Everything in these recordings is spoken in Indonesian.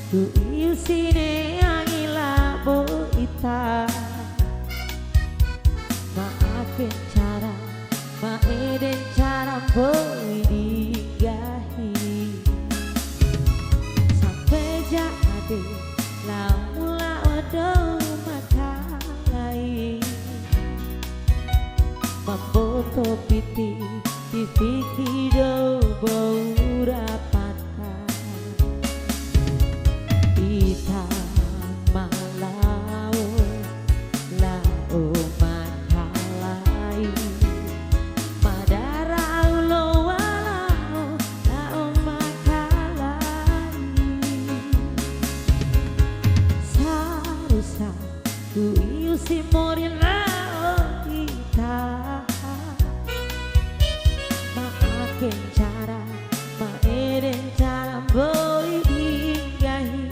ku isine angila bo ita maafin cara maeden cara boy digahi sampai jadi laula odo makalai mamboto piti tiviki do boura pata ita malau lau makalai madarau lo walau lau makalai sarusa ku iusi morin lao ita cara maeden cara boy digahi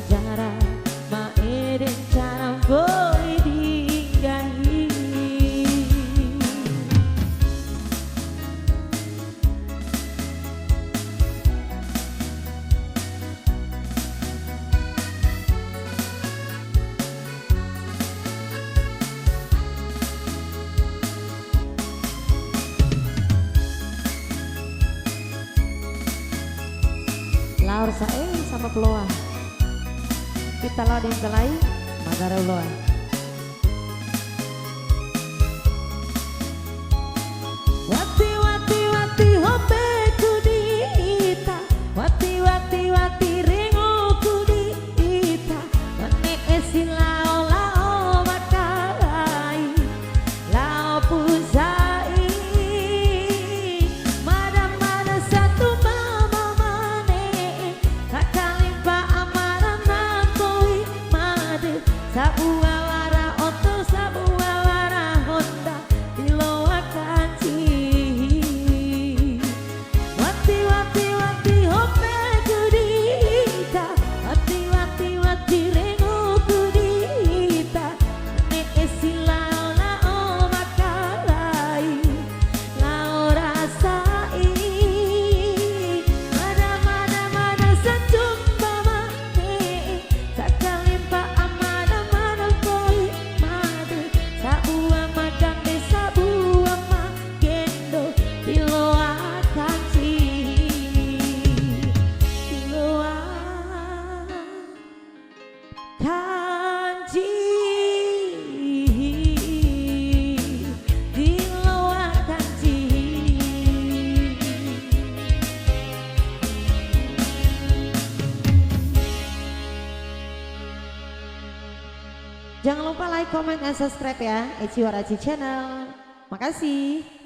cara maeden cara boy digahi laur sae sama keluar kita lah yang kelai magara uloa wati wati wati hope kudita wati wati wati ringo kudita mane esilao lao makalai lao pusai mada mada satu mama mane kakalimpa sabua wara oto sabua wara honda diloa kanci wati wati wati hope kudita wati wati wati rengo kudita ne esilao lao makalai lao rasai mana mana mana sejumpa mane sakalimpa jangan lupa like, comment, dan subscribe ya Eci Waraci Channel. Makasih.